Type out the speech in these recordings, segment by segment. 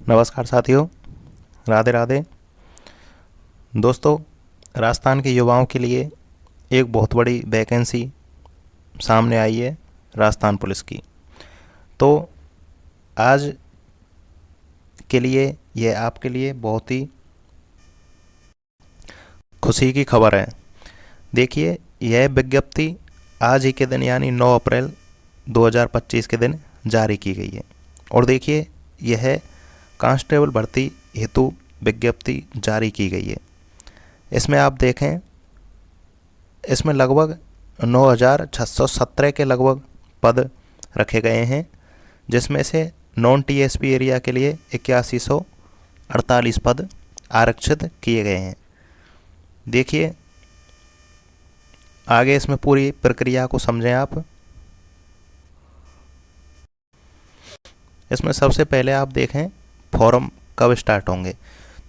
नमस्कार साथियों, राधे राधे। दोस्तों, राजस्थान के युवाओं के लिए एक बहुत बड़ी वैकेंसी सामने आई है राजस्थान पुलिस की। तो आज के लिए यह आपके लिए बहुत ही खुशी की खबर है। देखिए, यह विज्ञप्ति आज ही के दिन यानी 9 अप्रैल 2025 के दिन जारी की गई है। और देखिए, यह कांस्टेबल भर्ती हेतु विज्ञप्ति जारी की गई है। इसमें आप देखें, इसमें लगभग 9,617 के लगभग पद रखे गए हैं, जिसमें से नॉन टीएसपी एरिया के लिए 8148 पद आरक्षित किए गए हैं। देखिए, आगे इसमें पूरी प्रक्रिया को समझें आप। इसमें सबसे पहले आप देखें फॉर्म कब स्टार्ट होंगे।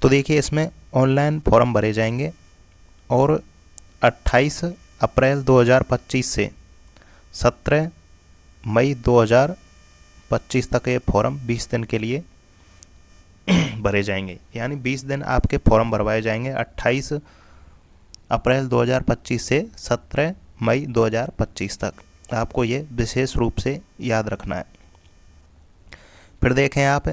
तो देखिए, इसमें ऑनलाइन फॉर्म भरे जाएंगे और 28 अप्रैल 2025 से 17 मई 2025 तक ये फॉर्म 20 दिन के लिए भरे जाएंगे। यानी 20 दिन आपके फॉर्म भरवाए जाएंगे 28 अप्रैल 2025 से 17 मई 2025 तक। आपको ये विशेष रूप से याद रखना है। फिर देखें आप,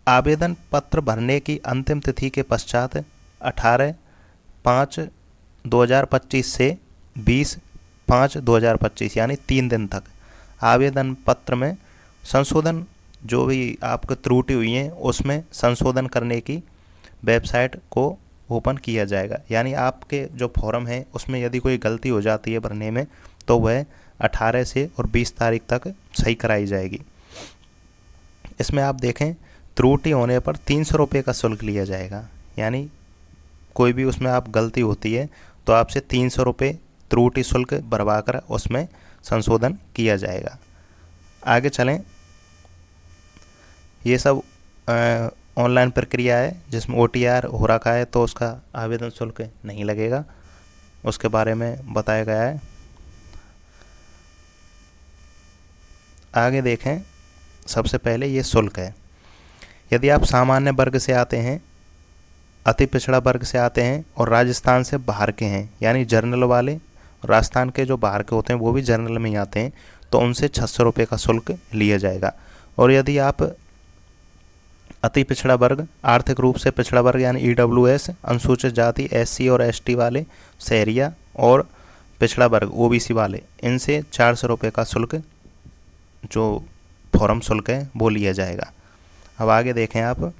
आवेदन पत्र भरने की अंतिम तिथि के पश्चात 18/5/2025 से 20/5/2025 यानी 3 दिन तक आवेदन पत्र में संशोधन, जो भी आपको त्रुटि हुई है उसमें संशोधन करने की वेबसाइट को ओपन किया जाएगा। यानी आपके जो फॉर्म है उसमें यदि कोई गलती हो जाती है भरने में, तो वह 18 से और 20 तारीख तक सही कराई जाएगी। इसमें आप देखें, त्रुटि होने पर 300 रुपये का शुल्क लिया जाएगा। यानी कोई भी उसमें आप गलती होती है तो आपसे 300 रुपये त्रुटि शुल्क भरवा कर उसमें संशोधन किया जाएगा। आगे चलें, ये सब ऑनलाइन प्रक्रिया है जिसमें OTR हो रखा है, तो उसका आवेदन शुल्क नहीं लगेगा, उसके बारे में बताया गया है। आगे देखें, सबसे पहले ये शुल्क है। यदि आप सामान्य वर्ग से आते हैं, अति पिछड़ा वर्ग से आते हैं और राजस्थान से बाहर के हैं, यानी जर्नल वाले, राजस्थान के जो बाहर के होते हैं वो भी जर्नल में ही आते हैं, तो उनसे 600 रुपये का शुल्क लिया जाएगा। और यदि आप अति पिछड़ा वर्ग, आर्थिक रूप से पिछड़ा वर्ग यानी EWS, अनुसूचित जाति SC और ST वाले, शहरिया और पिछड़ा वर्ग OBC वाले, इनसे 400 रुपये का शुल्क, जो फॉर्म शुल्क है, वो लिया जाएगा। अब आगे देखें आप,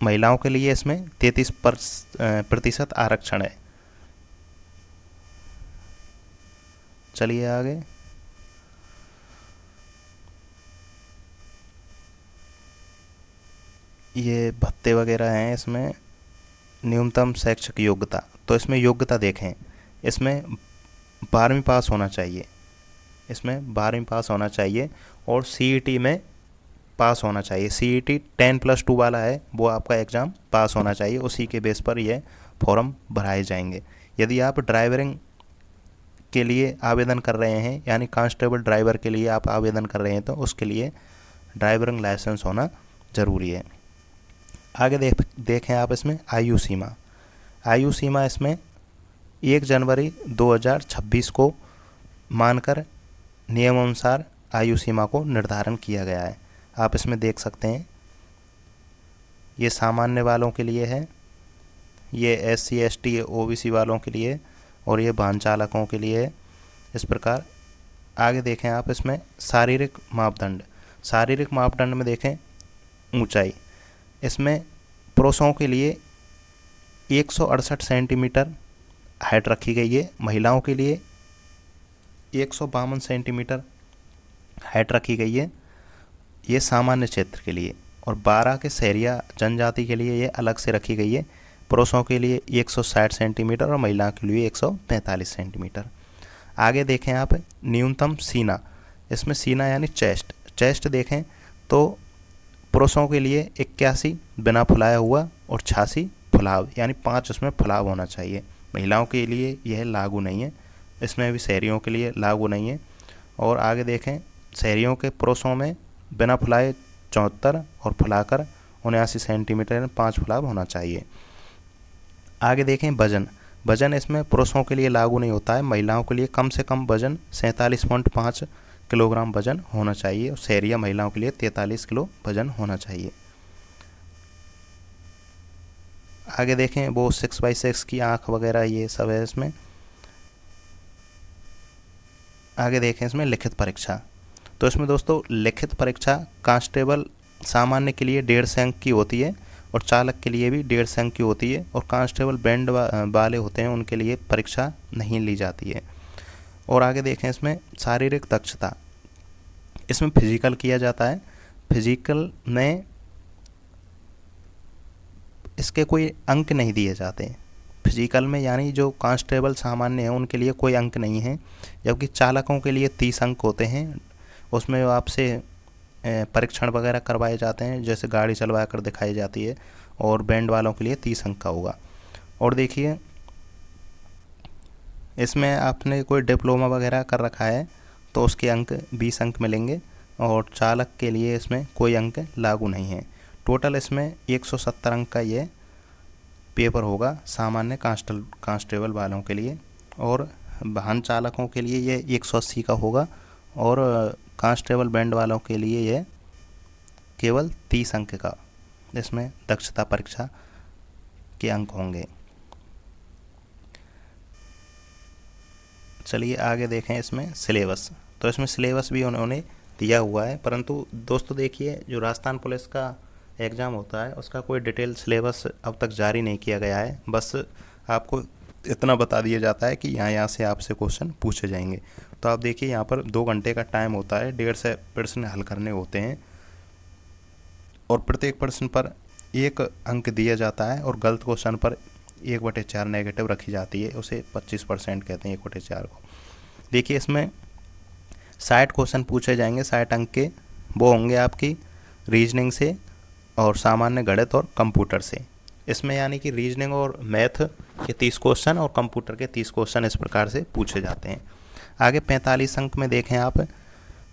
महिलाओं के लिए इसमें 33% आरक्षण है। चलिए आगे, ये भत्ते वगैरह हैं। इसमें न्यूनतम शैक्षिक योग्यता, तो इसमें योग्यता देखें, इसमें 12वीं पास होना चाहिए, इसमें 12वीं पास होना चाहिए और CET में पास होना चाहिए। CET 10+2 वाला है, वो आपका एग्ज़ाम पास होना चाहिए, उसी के बेस पर ये फॉर्म भराए जाएंगे। यदि आप ड्राइवरिंग के लिए आवेदन कर रहे हैं, यानी कांस्टेबल ड्राइवर के लिए आप आवेदन कर रहे हैं, तो उसके लिए ड्राइवरिंग लाइसेंस होना ज़रूरी है। आगे देखें आप, इसमें आयु सीमा इसमें 1 जनवरी 2026 को मानकर नियमानुसार आयु सीमा को निर्धारण किया गया है। आप इसमें देख सकते हैं, ये सामान्य वालों के लिए है, ये SC ST OBC वालों के लिए, और ये वाहन चालकों के लिए है। इस प्रकार आगे देखें आप, इसमें शारीरिक मापदंड में देखें ऊंचाई, इसमें पुरुषों के लिए 168 सेंटीमीटर हाइट रखी गई है, महिलाओं के लिए 152 सेंटीमीटर हाइट रखी गई है, ये सामान्य क्षेत्र के लिए। और 12 के शहरिया जनजाति के लिए ये अलग से रखी गई है, पुरुषों के लिए 160 सेंटीमीटर और महिलाओं के लिए 145 सेंटीमीटर। आगे देखें आप, न्यूनतम सीना, इसमें सीना यानी चेस्ट देखें तो पुरुषों के लिए 81 बिना फुलाया हुआ और 86 फुलाव, यानी 5 उसमें फुलाव होना चाहिए। महिलाओं के लिए यह लागू नहीं है, इसमें भी शहरियों के लिए लागू नहीं है। और आगे देखें, शहरियों के पुरुषों में बिना फुलाए 74 और फुलाकर 79 सेंटीमीटर 5 फुलाव होना चाहिए। आगे देखें वजन। वजन इसमें पुरुषों के लिए लागू नहीं होता है, महिलाओं के लिए कम से कम वजन 47.5 किलोग्राम वजन होना चाहिए और शहरिया महिलाओं के लिए 43 किलो वजन होना चाहिए। आगे देखें वो 6x6 की आँख वगैरह ये सब है इसमें। आगे देखें इसमें लिखित परीक्षा। तो इसमें दोस्तों लिखित परीक्षा कांस्टेबल सामान्य के लिए 150 अंक की होती है और चालक के लिए भी 150 अंक की होती है और कांस्टेबल बैंड वाले होते हैं उनके लिए परीक्षा नहीं ली जाती है। और आगे देखें इसमें शारीरिक दक्षता। इसमें फिजिकल किया जाता है। फिजिकल में इसके कोई अंक नहीं दिए जाते। फिजिकल में यानी जो कांस्टेबल सामान्य हैं उनके लिए कोई अंक नहीं है, जबकि चालकों के लिए 30 अंक होते हैं। उसमें आपसे परीक्षण वगैरह करवाए जाते हैं, जैसे गाड़ी चलवा कर दिखाई जाती है, और बैंड वालों के लिए 30 अंक का होगा। और देखिए इसमें आपने कोई डिप्लोमा वगैरह कर रखा है तो उसके अंक 20 अंक मिलेंगे और चालक के लिए इसमें कोई अंक लागू नहीं है। टोटल इसमें 170 अंक का ये पेपर होगा सामान्य कांस्टेबल वालों के लिए, और वाहन चालकों के लिए ये 180 का होगा और कांस्टेबल बैंड वालों के लिए ये केवल 30 अंक का इसमें दक्षता परीक्षा के अंक होंगे। चलिए आगे देखें इसमें सिलेबस। तो इसमें सिलेबस भी उन्होंने दिया हुआ है, परंतु दोस्तों देखिए जो राजस्थान पुलिस का एग्ज़ाम होता है उसका कोई डिटेल सिलेबस अब तक जारी नहीं किया गया है। बस आपको इतना बता दिया जाता है कि यहाँ से आपसे क्वेश्चन पूछे जाएंगे। तो आप देखिए यहाँ पर 2 घंटे का टाइम होता है, 150 प्रश्न हल करने होते हैं और प्रत्येक प्रश्न पर 1 अंक दिया जाता है और गलत क्वेश्चन पर 1/4 नेगेटिव रखी जाती है, उसे 25% कहते हैं 1/4 को। देखिए इसमें 60 क्वेश्चन पूछे जाएंगे, 60 अंक के। वो होंगे आपकी रीजनिंग से और सामान्य गणित और कंप्यूटर से। इसमें यानी कि रीजनिंग और मैथ के 30 क्वेश्चन और कंप्यूटर के 30 क्वेश्चन इस प्रकार से पूछे जाते हैं। आगे 45 अंक में देखें आप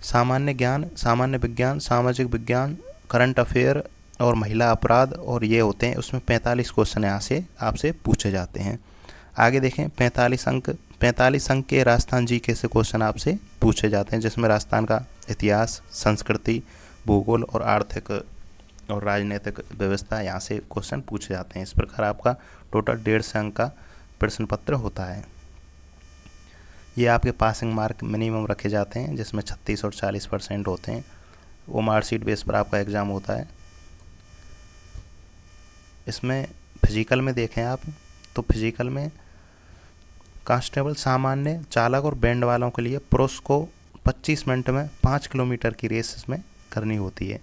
सामान्य ज्ञान, सामान्य विज्ञान, सामाजिक विज्ञान, करंट अफेयर और महिला अपराध, और ये होते हैं उसमें 45 क्वेश्चन यहाँ से आपसे पूछे जाते हैं। आगे देखें 45 अंक के राजस्थान जीके से क्वेश्चन आपसे पूछे जाते हैं, जिसमें राजस्थान का इतिहास, संस्कृति, भूगोल और आर्थिक और राजनीतिक व्यवस्था यहाँ से क्वेश्चन पूछे जाते हैं। इस प्रकार आपका टोटल 150 अंक का प्रश्न पत्र होता है। ये आपके पासिंग मार्क मिनिमम रखे जाते हैं, जिसमें 36 और 40% होते हैं। वो मार्कशीट बेस पर आपका एग्ज़ाम होता है। इसमें फिजिकल में देखें आप तो फिजिकल में कांस्टेबल सामान्य, चालक और बैंड वालों के लिए पुरुष को 25 मिनट में 5 किलोमीटर की रेस इसमें करनी होती है।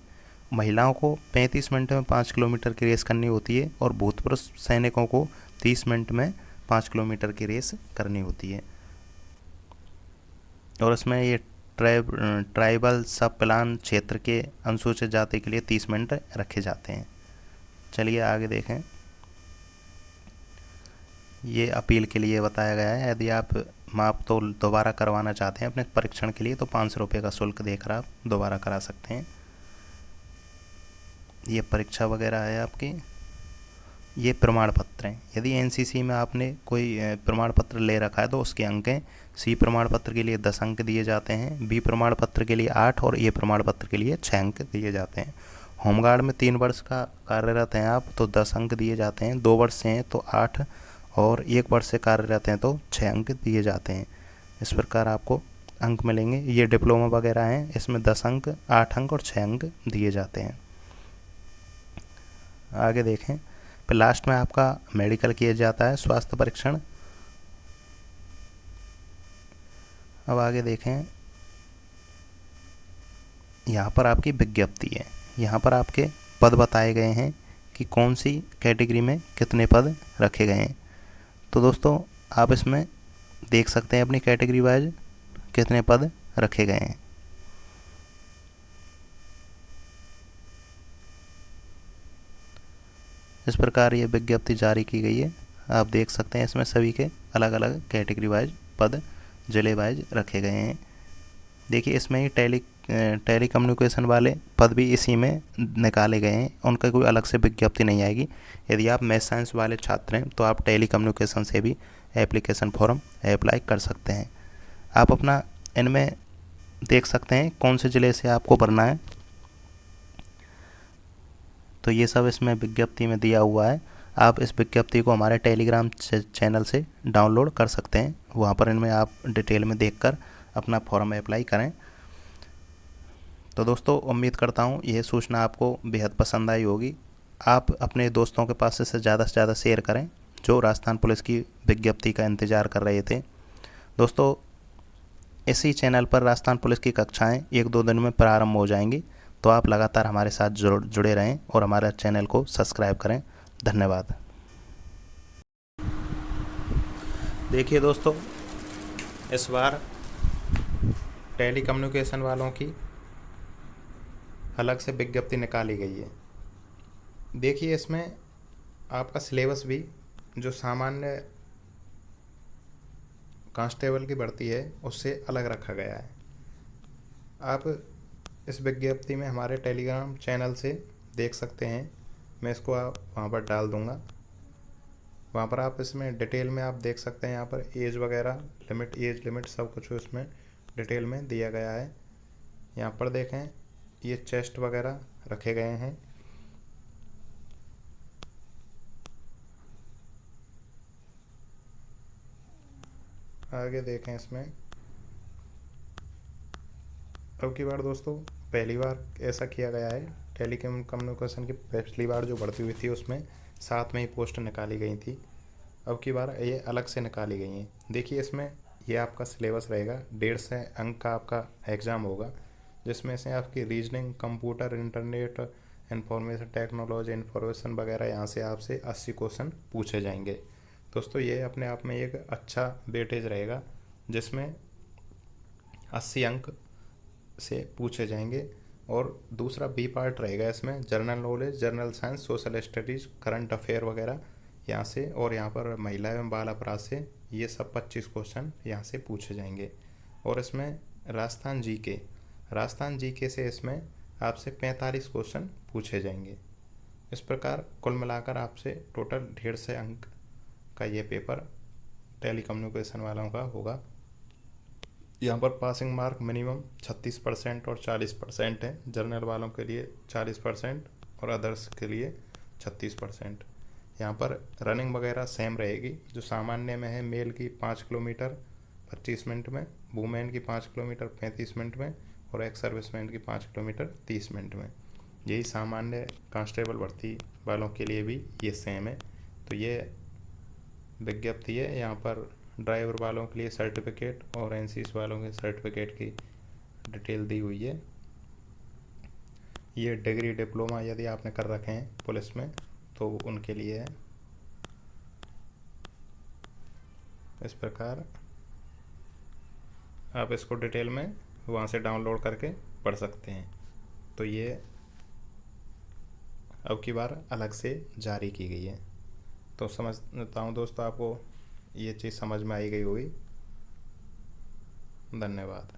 महिलाओं को 35 मिनट में 5 किलोमीटर की रेस करनी होती है और भूतपूर्व सैनिकों को 30 मिनट में 5 किलोमीटर की रेस करनी होती है। और इसमें ये ट्राइबल सब प्लान क्षेत्र के अनुसूचित जाति के लिए 30 मिनट रखे जाते हैं। चलिए आगे देखें। ये अपील के लिए बताया गया है, यदि आप माप तो दोबारा करवाना चाहते हैं अपने परीक्षण के लिए तो 500 रुपये का शुल्क देकर आप दोबारा करा सकते हैं। ये परीक्षा वगैरह है आपकी। ये प्रमाण पत्र हैं। यदि एनसीसी में आपने कोई प्रमाण पत्र ले रखा है तो उसके अंक हैं। सी प्रमाण पत्र के लिए 10 अंक दिए जाते हैं, बी प्रमाण पत्र के लिए 8 और ए प्रमाण पत्र के लिए 6 अंक दिए जाते हैं। होमगार्ड में 3 वर्ष का कार्यरत हैं आप तो 10 अंक दिए जाते हैं, 2 वर्ष से हैं तो 8 और 1 वर्ष से कार्यरत हैं तो 6 अंक दिए जाते हैं। इस प्रकार आपको अंक मिलेंगे। ये डिप्लोमा वगैरह हैं, इसमें 10 अंक, 8 अंक और 6 अंक दिए जाते हैं। आगे देखें। फिर लास्ट में आपका मेडिकल किया जाता है, स्वास्थ्य परीक्षण। अब आगे देखें। यहाँ पर आपकी विज्ञप्ति है, यहाँ पर आपके पद बताए गए हैं कि कौन सी कैटेगरी में कितने पद रखे गए हैं। तो दोस्तों आप इसमें देख सकते हैं अपनी कैटेगरी वाइज कितने पद रखे गए हैं। इस प्रकार ये विज्ञप्ति जारी की गई है। आप देख सकते हैं इसमें सभी के अलग अलग कैटेगरी वाइज पद जिले वाइज रखे गए हैं। देखिए इसमें ही टैली टेली कम्युनिकेशन वाले पद भी इसी में निकाले गए हैं, उनका कोई अलग से विज्ञप्ति नहीं आएगी। यदि आप मैथ साइंस वाले छात्र हैं तो आप टेली कम्युनिकेशन से भी एप्लीकेशन फॉर्म अप्लाई कर सकते हैं। आप अपना इनमें देख सकते हैं कौन से ज़िले से आपको भरना है, तो ये सब इसमें विज्ञप्ति में दिया हुआ है। आप इस विज्ञप्ति को हमारे टेलीग्राम चैनल से डाउनलोड कर सकते हैं, वहाँ पर इनमें आप डिटेल में देखकर अपना फॉर्म अप्लाई करें। तो दोस्तों, उम्मीद करता हूँ यह सूचना आपको बेहद पसंद आई होगी। आप अपने दोस्तों के पास से ज़्यादा शेयर करें जो राजस्थान पुलिस की विज्ञप्ति का इंतज़ार कर रहे थे। दोस्तों, इसी चैनल पर राजस्थान पुलिस की कक्षाएं 1-2 दिन में प्रारंभ हो जाएंगी, तो आप लगातार हमारे साथ जुड़े रहें और हमारे चैनल को सब्सक्राइब करें। धन्यवाद। देखिए दोस्तों, इस बार टेली कम्युनिकेशन वालों की अलग से विज्ञप्ति निकाली गई है। देखिए, इसमें आपका सिलेबस भी जो सामान्य कांस्टेबल की भर्ती है उससे अलग रखा गया है। आप इस विज्ञप्ति में हमारे टेलीग्राम चैनल से देख सकते हैं, मैं इसको वहाँ पर डाल दूँगा। वहाँ पर आप इसमें डिटेल में आप देख सकते हैं, यहाँ पर एज वगैरह एज लिमिट सब कुछ इसमें डिटेल में दिया गया है। यहाँ पर देखें, ये चेस्ट वगैरह रखे गए हैं। आगे देखें, इसमें अब की बार दोस्तों पहली बार ऐसा किया गया है। टेली कम्युनिकेशन की पिछली बार जो भर्ती हुई थी उसमें 7 में ही पोस्ट निकाली गई थी, अब की बार ये अलग से निकाली गई हैं। देखिए, इसमें ये आपका सिलेबस रहेगा, 150 अंक का आपका एग्ज़ाम होगा, जिसमें से आपकी reasoning, computer, internet, information technology, information वगैरह यहाँ से आपसे 80 क्वेश्चन पूछे जाएंगे। दोस्तों, ये अपने आप में एक अच्छा वेटेज रहेगा, जिसमें 80 अंक से पूछे जाएंगे। और दूसरा बी पार्ट रहेगा, इसमें general knowledge, general science, social studies, current affair वगैरह यहाँ से, और यहाँ पर महिला एवं बाल अपराध से ये सब 25 क्वेश्चन यहाँ से पूछे जाएंगे। और इसमें राजस्थान जीके से इसमें आपसे 45 क्वेश्चन पूछे जाएंगे। इस प्रकार कुल मिलाकर आपसे टोटल 150 अंक का ये पेपर टेली कम्युनिकेशन वालों का होगा। यहाँ पर पासिंग मार्क मिनिमम 36% और 40% है। जनरल वालों के लिए 40% और अदर्स के लिए 36%। यहाँ पर रनिंग वगैरह सेम रहेगी, जो सामान्य में है मेल की 5 किलोमीटर 25 मिनट में, वुमेन की 5 किलोमीटर 35 मिनट में, और एक्स सर्विसमैन की 5 किलोमीटर 30 मिनट में। यही सामान्य कांस्टेबल भर्ती वालों के लिए भी ये सेम है। तो ये विज्ञप्ति है। यहाँ पर ड्राइवर वालों के लिए सर्टिफिकेट और एनसीसी वालों के सर्टिफिकेट की डिटेल दी हुई है। ये डिग्री डिप्लोमा यदि आपने कर रखे हैं पुलिस में तो उनके लिए है। इस प्रकार आप इसको डिटेल में वहाँ से डाउनलोड करके पढ़ सकते हैं। तो ये अब की बार अलग से जारी की गई है। तो समझता हूँ दोस्तों आपको ये चीज़ समझ में आई गई होगी। धन्यवाद।